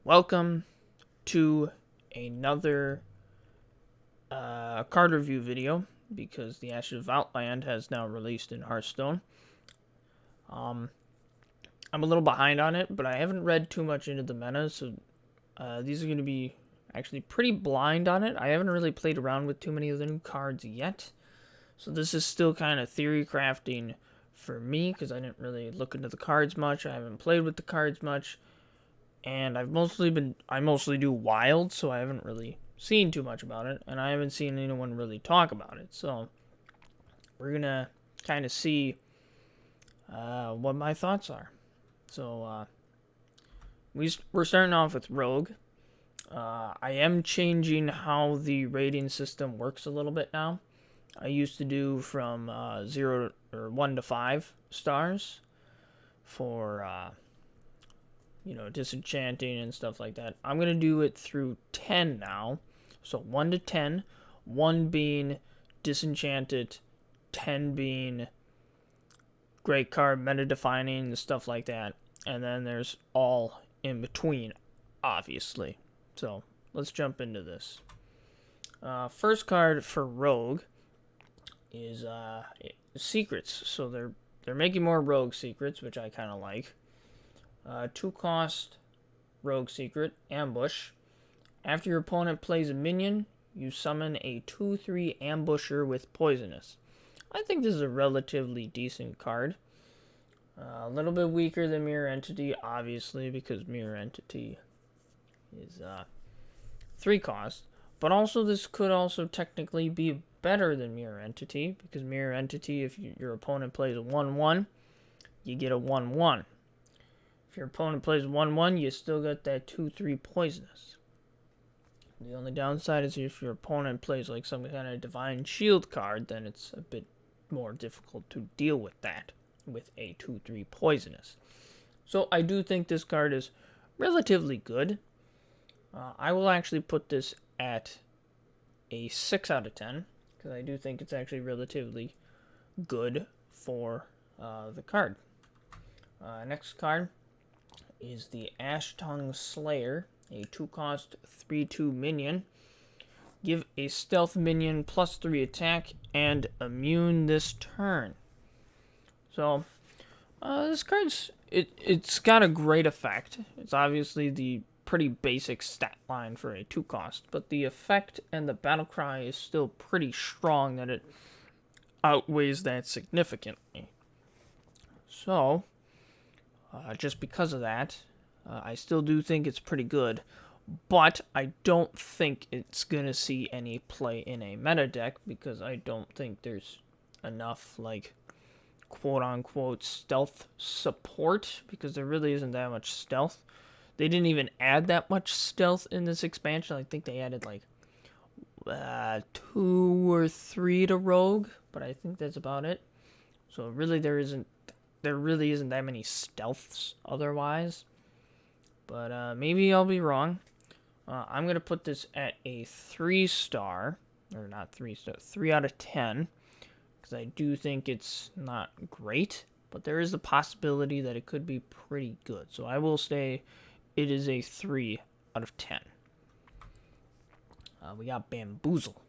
Welcome to another card review video because the Ashes of Outland has now released in Hearthstone. I'm a little behind on it, but I haven't read too much into the meta, so these are going to be actually pretty blind on it. I haven't really played around with too many of the new cards yet, so this is still kind of theory crafting for me because I didn't really look into the cards much. I haven't played with the cards much. And I mostly do wild, so I haven't really seen too much about it, and I haven't seen anyone really talk about it. So we're gonna kind of see what my thoughts are. So we're starting off with Rogue. I am changing how the rating system works a little bit now. I used to do from 1 to 5 stars for disenchanting and stuff like that. I'm going to do it through 10 now. So 1 to 10, 1 being disenchanted, 10 being great card, meta defining, and stuff like that. And then there's all in between, obviously. So let's jump into this. First card for Rogue is secrets. So they're making more Rogue secrets, which I kind of like. 2-cost Rogue Secret, Ambush. After your opponent plays a minion, you summon a 2/3 Ambusher with Poisonous. I think this is a relatively decent card. A little bit weaker than Mirror Entity, obviously, because Mirror Entity is 3-cost. But also, this could also technically be better than Mirror Entity, because Mirror Entity, if your opponent plays a 1/1, you get a 1/1. If your opponent plays 1/1, you still got that 2/3 Poisonous. The only downside is if your opponent plays like some kind of Divine Shield card, then it's a bit more difficult to deal with that with a 2/3 Poisonous. So I do think this card is relatively good. I will actually put this at a 6 out of 10 because I do think it's actually relatively good for the card. Next card is the Ashton Slayer, a 2-cost 3/2 minion. Give a stealth minion +3 attack and immune this turn. So this card's it's got a great effect. It's obviously the pretty basic stat line for a 2-cost, but the effect and the battle cry is still pretty strong that it outweighs that significantly. So just because of that, I still do think it's pretty good, but I don't think it's going to see any play in a meta deck because I don't think there's enough, like, quote-unquote stealth support because there really isn't that much stealth. They didn't even add that much stealth in this expansion. I think they added, like, 2 or 3 to Rogue, but I think that's about it. So really there really isn't that many stealths otherwise. But maybe I'll be wrong. I'm going to put this at a 3-star. Or not 3-star, 3 out of 10. Because I do think it's not great. But there is the possibility that it could be pretty good. So I will say it is a 3 out of 10. We got Bamboozled.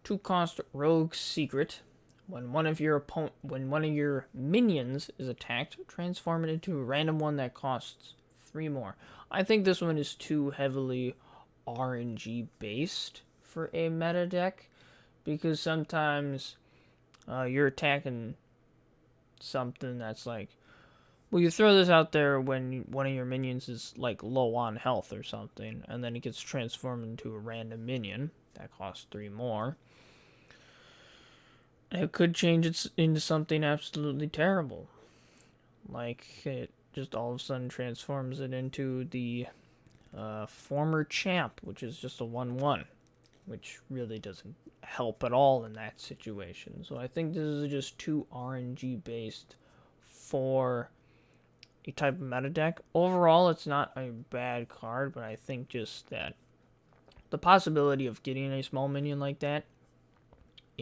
2-cost Rogue Secret. When one of your minions is attacked, transform it into a random one that costs 3 more. I think this one is too heavily RNG based for a meta deck because sometimes you're attacking something that's like, well, you throw this out there when one of your minions is like low on health or something, and then it gets transformed into a random minion that costs 3 more. It could change it into something absolutely terrible. Like, it just all of a sudden transforms it into the former champ, which is just a 1/1, which really doesn't help at all in that situation. So I think this is just too RNG based for a type of meta deck. Overall, it's not a bad card, but I think just that the possibility of getting a small minion like that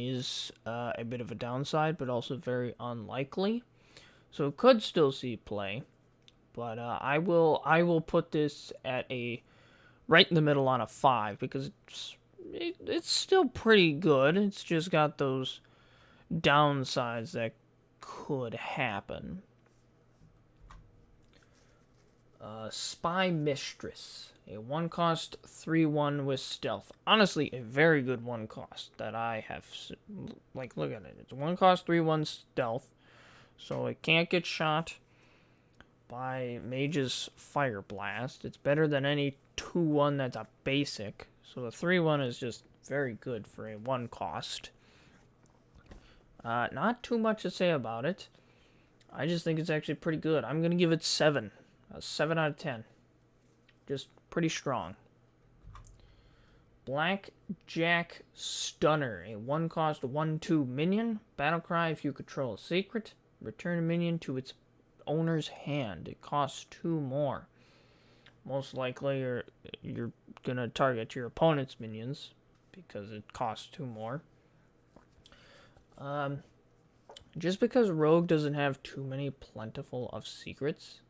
is a bit of a downside, but also very unlikely. So it could still see play, But I will put this at a right in the middle on a 5 because it's still pretty good. It's just got those downsides that could happen. Spy Mistress. A 1-cost 3/1 with stealth. Honestly, a very good 1-cost that I have. Like, look at it. It's 1-cost 3/1 stealth. So it can't get shot by Mage's Fire Blast. It's better than any 2/1 that's a basic. So the 3/1 is just very good for a 1-cost. Not too much to say about it. I just think it's actually pretty good. I'm going to give it 7. A 7 out of 10. Just pretty strong. Blackjack Stunner. A 1-cost 1/2 minion. Battle cry if you control a secret. Return a minion to its owner's hand. It costs 2 more. Most likely you're going to target your opponent's minions because it costs 2 more. Just because Rogue doesn't have too many plentiful of secrets,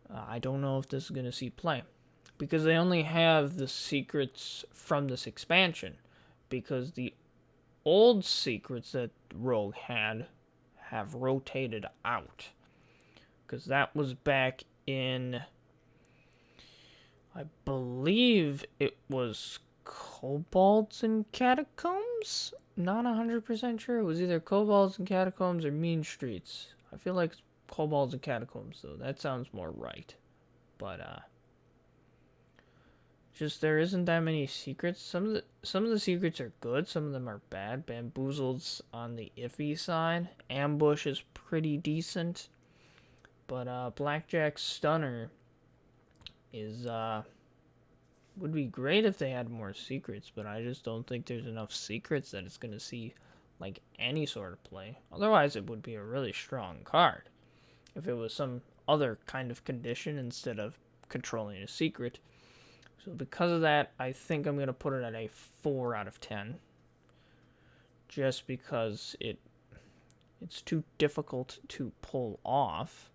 I don't know if this is going to see play. Because they only have the secrets from this expansion. Because the old secrets that Rogue had have rotated out. Because that was back in, I believe it was Kobolds and Catacombs? Not 100% sure. It was either Kobolds and Catacombs or Mean Streets. I feel like it's Kobolds and Catacombs, though. That sounds more right. But, just there isn't that many secrets. Some of the secrets are good. Some of them are bad. Bamboozled's on the iffy side. Ambush is pretty decent. But, Blackjack Stunner is, would be great if they had more secrets, but I just don't think there's enough secrets that it's going to see, like, any sort of play. Otherwise, it would be a really strong card. If it was some other kind of condition instead of controlling a secret. So because of that, I think I'm going to put it at a 4 out of 10. Just because it's too difficult to pull off.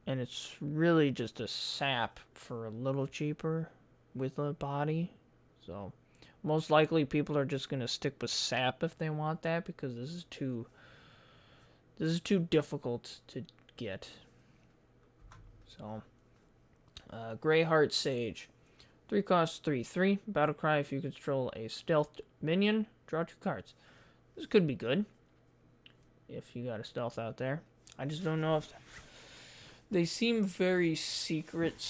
And it's really just a sap for a little cheaper with a body. So most likely people are just going to stick with sap if they want that, because this is too difficult to get. So Grayheart Sage. 3 costs 3/3. Battle cry if you control a stealth minion. Draw 2 cards. This could be good if you got a stealth out there. I just don't know if they seem very secret /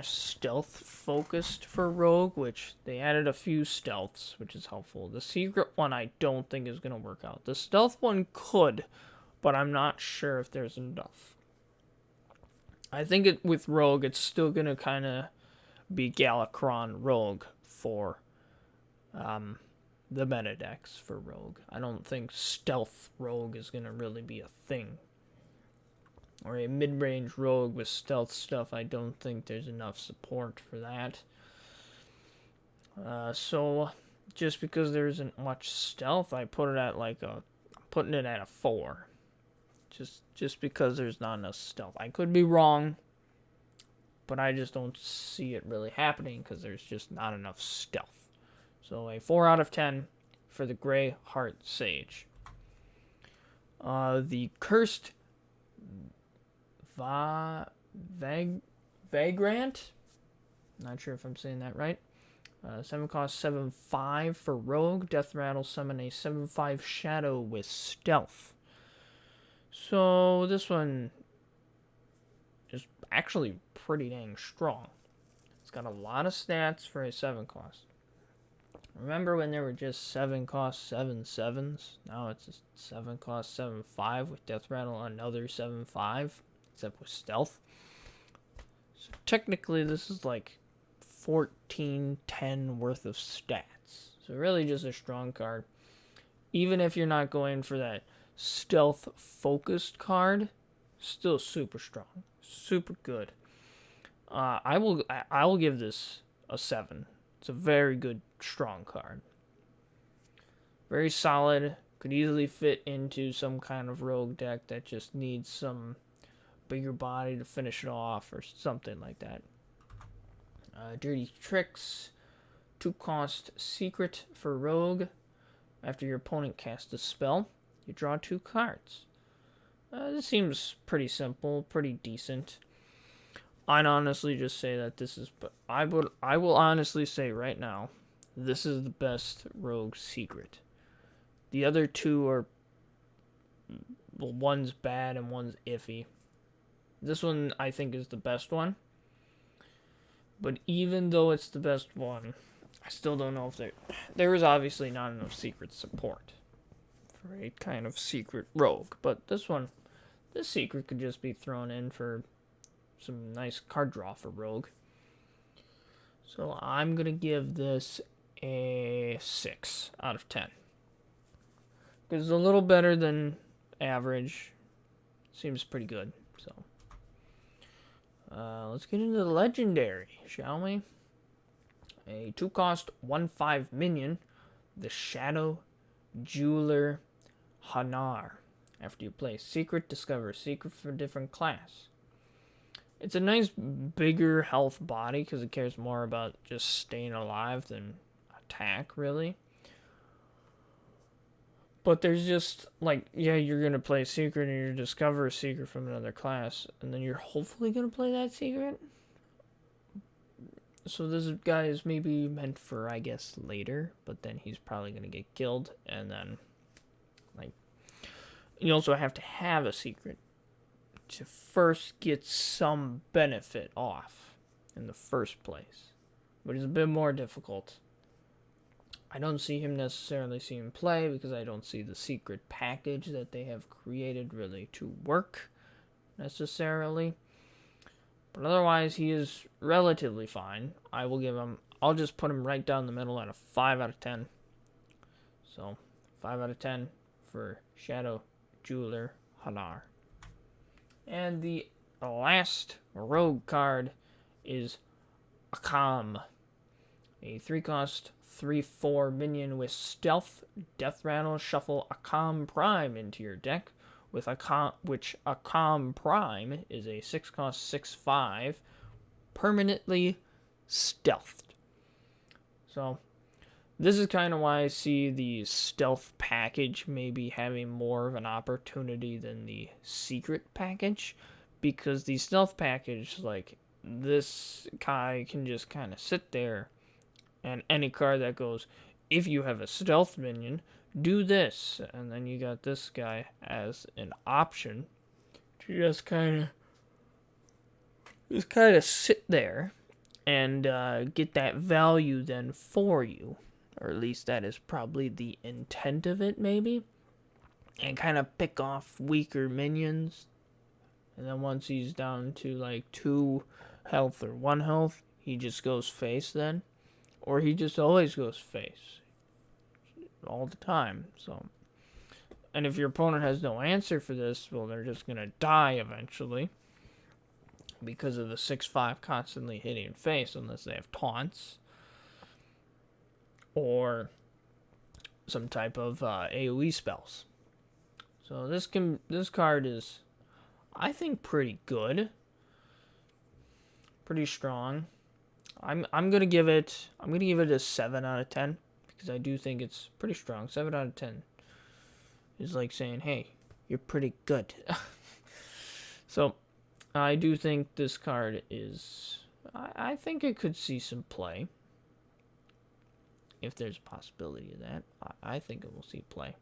stealth focused for Rogue, which they added a few stealths, which is helpful. The secret one I don't think is going to work out. The stealth one could, but I'm not sure if there's enough. I think with Rogue, it's still going to kind of be Galakron Rogue for the meta decks for Rogue. I don't think stealth Rogue is going to really be a thing. Or a mid-range Rogue with stealth stuff, I don't think there's enough support for that. So, just because there isn't much stealth, I put it at putting it at a 4. Just because there's not enough stealth. I could be wrong, but I just don't see it really happening because there's just not enough stealth. So a 4 out of 10 for the Grayheart Sage. The Cursed Vagrant? Not sure if I'm saying that right. 7 cost 7/5 for Rogue. Death Rattle summon a 7/5 Shadow with Stealth. So this one is actually pretty dang strong. It's got a lot of stats for a 7 cost. Remember when there were just 7 cost 7/7s? Now it's just 7 cost 7/5 with Death Rattle, another 7/5, except with Stealth. So technically this is like 14-10 worth of stats. So really just a strong card. Even if you're not going for that stealth focused card, still super strong. Super good. I will give this a 7. It's a very good, strong card. Very solid. Could easily fit into some kind of rogue deck that just needs some bigger body to finish it off or something like that. Dirty Tricks, 2-cost secret for rogue. After your opponent casts a spell, you draw 2 cards. This seems pretty simple, pretty decent. I'd honestly just say that this is, but I will honestly say right now, this is the best rogue secret. The other 2 are, well, one's bad and one's iffy. This one I think is the best one. But even though it's the best one, I still don't know if there is obviously not enough secret support for a kind of secret rogue. But this secret could just be thrown in for some nice card draw for rogue. So I'm going to give this a 6 out of 10. Because it's a little better than average. Seems pretty good. So let's get into the legendary, shall we? A 2-cost 1/5 minion, the Shadow Jeweler Hanar. After you play secret, discover a secret for a different class. It's a nice bigger health body because it cares more about just staying alive than attack, really. But there's just, like, yeah, you're going to play secret and you discover a secret from another class, and then you're hopefully going to play that secret. So this guy is maybe meant for, I guess, later, but then he's probably going to get killed, and then, like, you also have to have a secret to first get some benefit off in the first place, which is a bit more difficult. I don't see him necessarily seeing play because I don't see the secret package that they have created really to work necessarily. But otherwise, he is relatively fine. I'll just put him right down the middle at a 5 out of 10. So, 5 out of 10 for Shadow Jeweler Hanar. And the last rogue card is Akam. A 3-cost 3/4 minion with stealth, death rattle, shuffle Akam Prime into your deck. With Akam Prime is a 6-cost 6/5, permanently stealthed. So this is kind of why I see the stealth package maybe having more of an opportunity than the secret package, because the stealth package, like, this guy can just kind of sit there, and any card that goes, if you have a stealth minion, do this, and then you got this guy as an option to just kind of sit there and get that value then for you, or at least that is probably the intent of it, maybe, and kind of pick off weaker minions, and then once he's down to like 2 health or 1 health, he just goes face then, or he just always goes face all the time. So, and if your opponent has no answer for this, well, they're just gonna die eventually because of the 6/5 constantly hitting face, unless they have taunts or some type of AoE spells. So this card is, I think, pretty good, pretty strong. I'm gonna give it a 7 out of 10. Because I do think it's pretty strong. 7 out of 10 is like saying, hey, you're pretty good. So, I do think this card is, I think it could see some play. If there's a possibility of that, I think it will see play.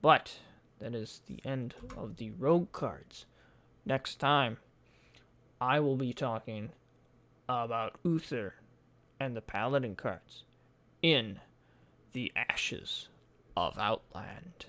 But, that is the end of the rogue cards. Next time, I will be talking about Uther and the Paladin cards in the Ashes of Outland.